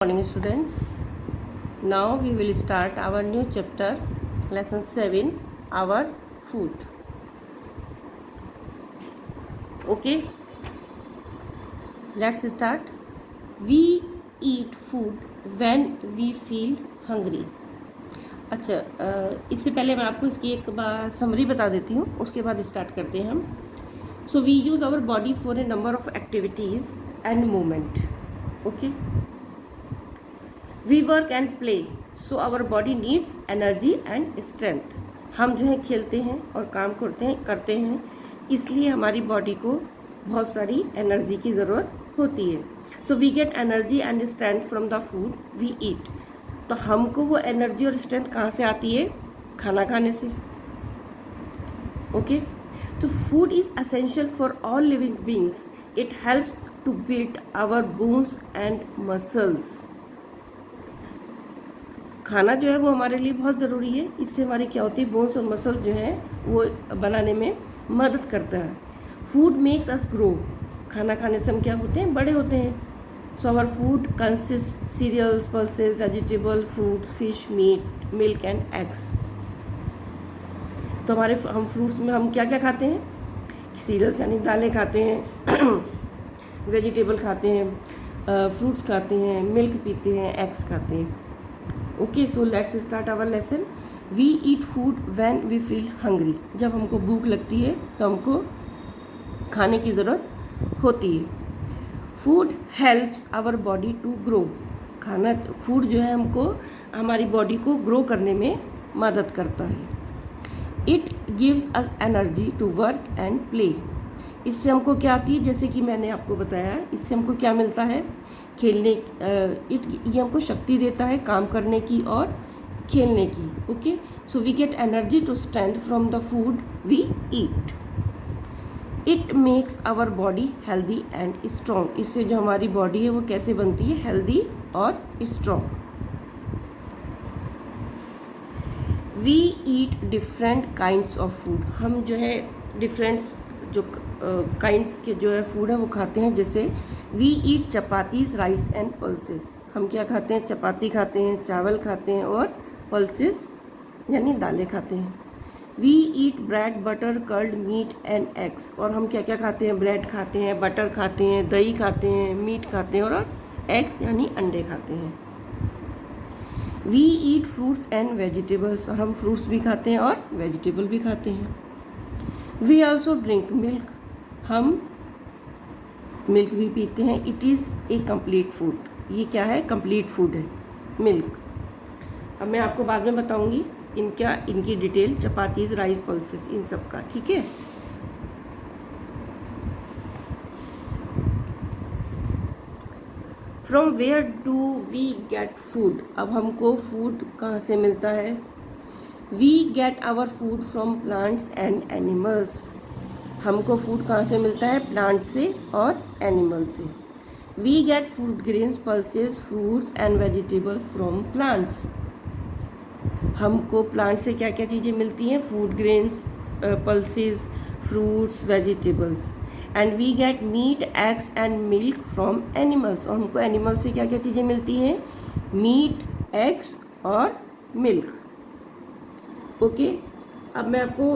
Morning students, now we will start our new chapter, lesson 7, our food. Okay, let's start. We eat food when we feel hungry. अच्छा, इससे पहले मैं आपको इसकी एक बार summary बता देती हूँ, उसके बाद स्टार्ट करते हैं हम. So we use our body for a number of activities and movement. Okay. We work and play, so our body needs energy and strength. हम जो है खेलते हैं और काम करते हैं इसलिए हमारी बॉडी को बहुत सारी एनर्जी की ज़रूरत होती है. So we get energy and strength from the food we eat. तो हमको वो एनर्जी और स्ट्रेंथ कहाँ से आती है? खाना खाने से. ओके, तो food is essential for all living beings. It helps to build our bones and muscles. खाना जो है वो हमारे लिए बहुत ज़रूरी है. इससे हमारी क्या होती है, बोन्स और मसल जो है वो बनाने में मदद करता है. Food makes us grow. खाना खाने से हम क्या होते हैं? बड़े होते हैं. So our food consist cereals, pulses, vegetable, fruits, fish, meat, milk and eggs. तो हम फ्रूट्स में हम क्या क्या खाते हैं? सीरियल्स यानी दालें खाते हैं, वेजिटेबल खाते हैं, फ्रूट्स खाते हैं, मिल्क पीते हैं, एग्स खाते हैं. Okay, so let's start our lesson. We eat food when we feel hungry. जब हमको भूख लगती है तो हमको खाने की ज़रूरत होती है. Food helps our body to grow. Food जो है हमको हमारी बॉडी को ग्रो करने में मदद करता है. It gives us energy to work and play. इससे हमको क्या आती है? जैसे कि मैंने आपको बताया, इससे हमको क्या मिलता है? खेलने. ये हमको शक्ति देता है काम करने की और खेलने की. Okay, so we get energy to strength from the food we eat. It makes our body healthy and strong. इससे जो हमारी बॉडी है वो कैसे बनती है? हेल्दी और strong. We eat different kinds of food. हम जो है डिफरेंट जो काइंड्स के जो है फूड है वो खाते हैं. जैसे we eat chapatis, rice and pulses. हम क्या खाते हैं? चपाती खाते हैं, चावल खाते हैं और पल्सेस यानी दालें खाते हैं. We eat bread, butter, curd, meat and eggs. और हम क्या क्या खाते हैं? ब्रेड खाते हैं, बटर खाते हैं, दही खाते हैं, मीट खाते हैं और एग्स यानी अंडे खाते हैं. We eat fruits and vegetables. और हम फ्रूट्स भी खाते हैं और वेजिटेबल भी खाते हैं. We also drink milk. हम मिल्क भी पीते हैं. It is a complete food. ये क्या है? कंप्लीट फूड है मिल्क. अब मैं आपको बाद में बताऊंगी इनकी डिटेल, चपातीज, राइस, पल्सेस, इन सब का. ठीक है. From where do we get food. अब हमको फूड कहाँ से मिलता है? We get our food from plants and animals. हमको फूड कहाँ से मिलता है? प्लांट से और एनिमल से. We get food grains, pulses, fruits and vegetables from plants. हमको प्लांट से क्या क्या चीज़ें मिलती हैं? Food grains, pulses, fruits, vegetables. And we get meat, eggs and milk from animals. और हमको एनिमल से क्या क्या चीज़ें मिलती हैं? मीट, एग्स और मिल्क. ओके, अब मैं आपको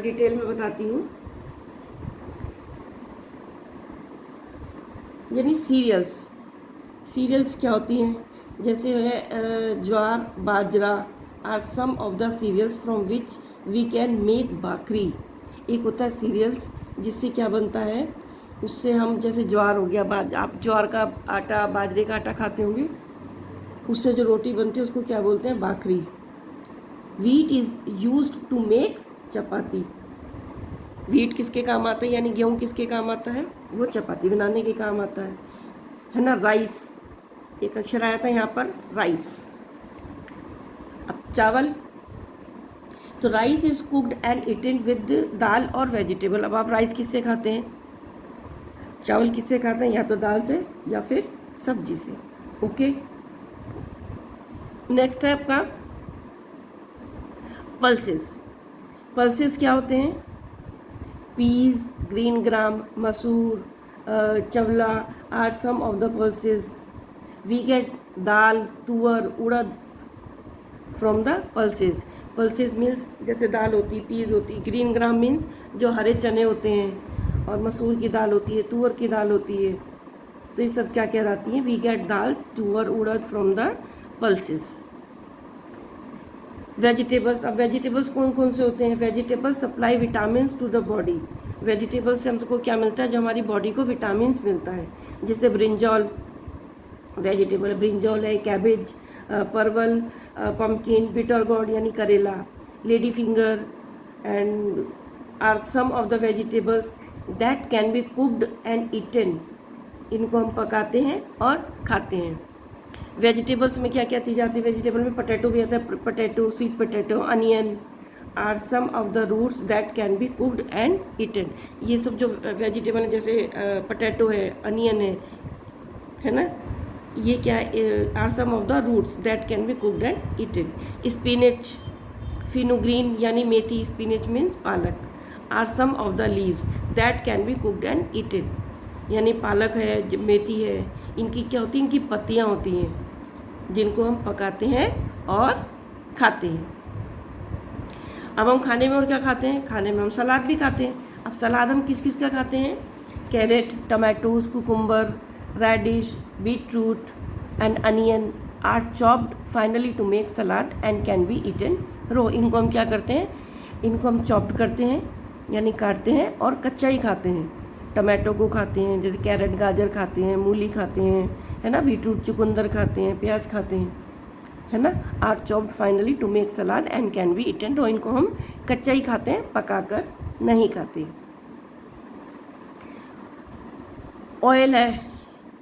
डिटेल में बताती हूँ. यानी सीरियल्स क्या होती हैं? जैसे है jowar, bajra are some of the cereals from which we can make bhakri. एक होता है सीरियल्स जिससे क्या बनता है? उससे हम, जैसे ज्वार हो गया, आप ज्वार का आटा, बाजरे का आटा खाते होंगे, उससे जो रोटी बनती है उसको क्या बोलते हैं? Bhakri. Wheat is used to make chapati. Wheat किसके काम आता है? यानी गेहूँ किसके काम आता है? वो चपाती बनाने के काम आता है ना. राइस, एक अक्षर आया था यहाँ पर, राइस. अब चावल, तो rice is cooked and eaten with dal और वेजिटेबल. अब आप राइस किससे खाते हैं? चावल किससे खाते हैं? या तो दाल से या फिर सब्जी से. ओके, नेक्स्ट है आपका पल्सेस. पल्सेस क्या होते हैं? Ps, green gram, masoor, chawla are some of the pulses. We get dal, tuar, urad from the pulses. Pulses means जैसे दाल होती, पीज होती, ग्रीन ग्राम मीन्स जो हरे चने होते हैं, और मसूर की दाल होती है, तुअर की दाल होती है। तो ये सब क्या कहलाती हैं? We get dal, tuar, urad from the pulses. Vegetables, अब वेजिटेबल्स कौन कौन से होते हैं? Vegetables supply vitamin to the body. Vegetables से हमको क्या मिलता है? जो हमारी बॉडी को विटामिन मिलता है, जैसे ब्रिंजॉल वेजिटेबल, ब्रिंजॉल है, cabbage, parwal, pumpkin, bitter gourd यानी करेला, lady finger and are some of the vegetables that can be cooked and eaten. इनको हम पकाते हैं और खाते हैं। वेजिटेबल्स में क्या क्या चीज़ आती है? वेजिटेबल में पोटैटो भी आता है, potato, sweet potato, onion are some of the roots that can be cooked and eaten. ये सब जो वेजिटेबल है, जैसे पोटैटो है, अनियन है ना, ये क्या are some of the roots that can be cooked and eaten. Spinach, fenugreek यानी मेथी, spinach means palak, are some of the leaves that can be cooked and eaten. यानी पालक है, मेथी है, इनकी क्या होती है? इनकी पत्तियाँ होती हैं जिनको हम पकाते हैं और खाते हैं। अब हम खाने में और क्या खाते हैं? खाने में हम सलाद भी खाते हैं। अब सलाद हम किस किस का खाते हैं? Carrot, tomatoes, cucumber, radish, beetroot and onion are chopped finely to make salad and can be eaten raw. इनको हम क्या करते हैं? इनको हम चॉप्ड करते हैं यानी काटते हैं और कच्चा ही खाते हैं। टमाटो को खाते हैं, जैसे कैरेट, गाजर खाते हैं, मूली खाते हैं, है ना, बीटरूट, चुकंदर खाते हैं, प्याज खाते हैं, है ना। Are chopped finely to make salad and can be eaten raw. इनको हम कच्चा ही खाते हैं, पकाकर नहीं खाते। ऑयल है,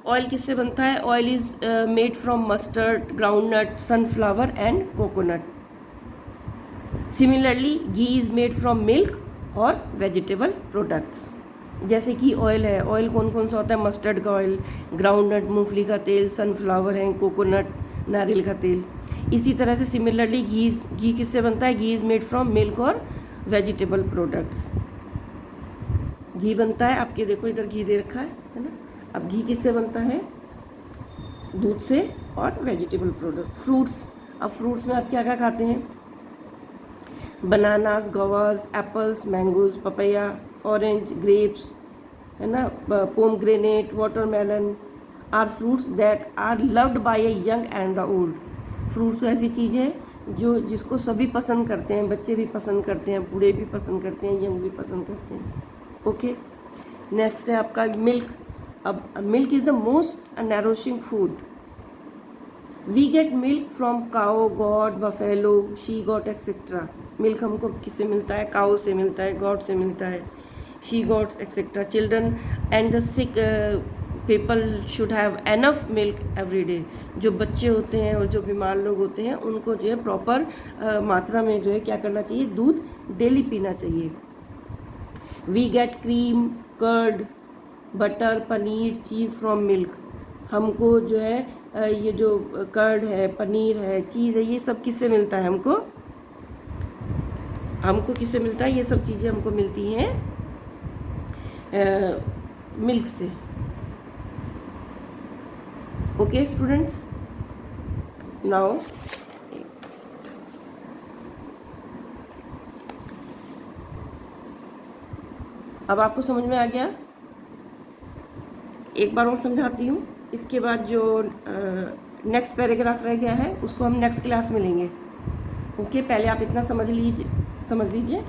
ऑयल किससे बनता है? Oil is made from mustard, groundnut, sunflower and coconut. Similarly ghee is made from milk और वेजिटेबल प्रोडक्ट्स। जैसे कि ऑयल है, ऑयल कौन कौन सा होता है? मस्टर्ड का ऑयल, ग्राउंडनट मूंगफली का तेल, सनफ्लावर है, कोकोनट नारियल का तेल। इसी तरह से सिमिलरली घी किससे बनता है? घी इज मेड फ्रॉम मिल्क और वेजिटेबल प्रोडक्ट्स। घी बनता है, आपके देखो इधर घी दे रखा है ना। अब घी किससे बनता है? दूध से और वेजिटेबल प्रोडक्ट्स। फ्रूट्स, अब फ्रूट्स में आप क्या क्या खाते हैं? Bananas, guavas, apples, mangoes, papaya, orange, grapes, है ना, pomegranate, watermelon are fruits that are loved by a young and the old. Fruits तो ऐसी चीज़ है जिसको सभी पसंद करते हैं, बच्चे भी पसंद करते हैं, बूढ़े भी पसंद करते हैं, यंग भी पसंद करते हैं। ओके, नेक्स्ट है आपका मिल्क। अब milk is the most nourishing food. We get milk from cow, goat, buffalo, she goat etcetera. Milk हमको किससे मिलता है? काओ से मिलता है, गॉड से मिलता है, she goats etcetera. Children and the sick people should have enough milk every day. जो बच्चे होते हैं और जो बीमार लोग होते हैं उनको जो है प्रॉपर मात्रा में जो है क्या करना चाहिए? दूध डेली पीना चाहिए। We get cream, curd, butter, paneer, cheese from milk. हमको जो है ये जो कर्ड है, पनीर है, चीज़ है, ये सब किससे मिलता है? हमको किससे मिलता है? ये सब चीज़ें हमको मिलती हैं मिल्क से। ओके स्टूडेंट्स, नाउ अब आपको समझ में आ गया? एक बार और समझाती हूँ, इसके बाद जो नेक्स्ट पैराग्राफ रह गया है उसको हम नेक्स्ट क्लास में लेंगे। ओके, पहले आप इतना समझ लीजिए।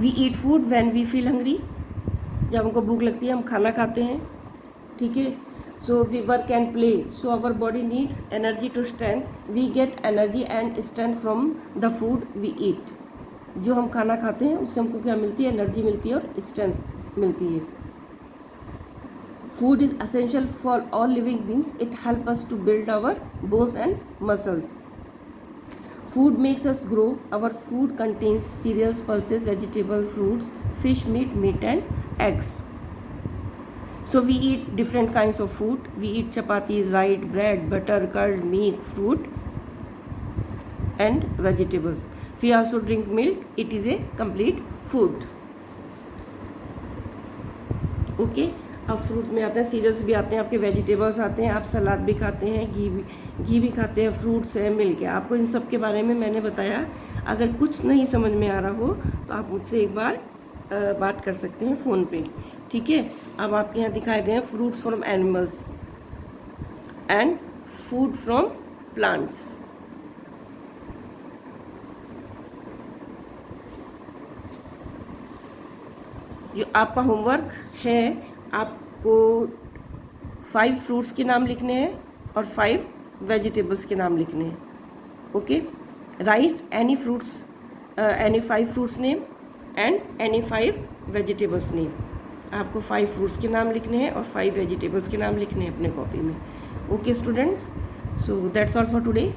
We eat food when we feel hungry. जब हमको भूख लगती है हम खाना खाते हैं, ठीक है। So we work and play, so our body needs energy to strength. We get energy and strength from the food we eat. जो हम खाना खाते हैं उससे हमको क्या मिलती है? एनर्जी मिलती है और स्ट्रेंथ मिलती है। Food is essential for all living beings. It help us to build our bones and muscles. Food makes us grow. Our food contains cereals, pulses, vegetables, fruits, fish, meat and eggs. So we eat different kinds of food. We eat chapatis, rice, bread, butter, curd, meat, fruit and vegetables. We also drink milk. It is a complete food. Okay. अब fruits में आते हैं, serials भी आते हैं, आपके vegetables आते हैं, आप सलाद भी खाते हैं, घी भी खाते हैं, फ्रूट्स है, मिल्क है। आपको इन सब के बारे में मैंने बताया। अगर कुछ नहीं समझ में आ रहा हो तो आप मुझसे एक बार बात कर सकते हैं फ़ोन पे, ठीक है। अब आपके यहाँ दिखाए गए हैं fruits from animals and food from plants. जो आपका होमवर्क है, आपको 5 फ्रूट्स के नाम लिखने हैं और 5 वेजिटेबल्स के नाम लिखने हैं। Okay, right any fruits, any 5 fruits name and any 5 vegetables name. आपको 5 फ्रूट्स के नाम लिखने हैं और 5 वेजिटेबल्स के नाम लिखने हैं अपने कॉपी में। Okay students, so that's all for today.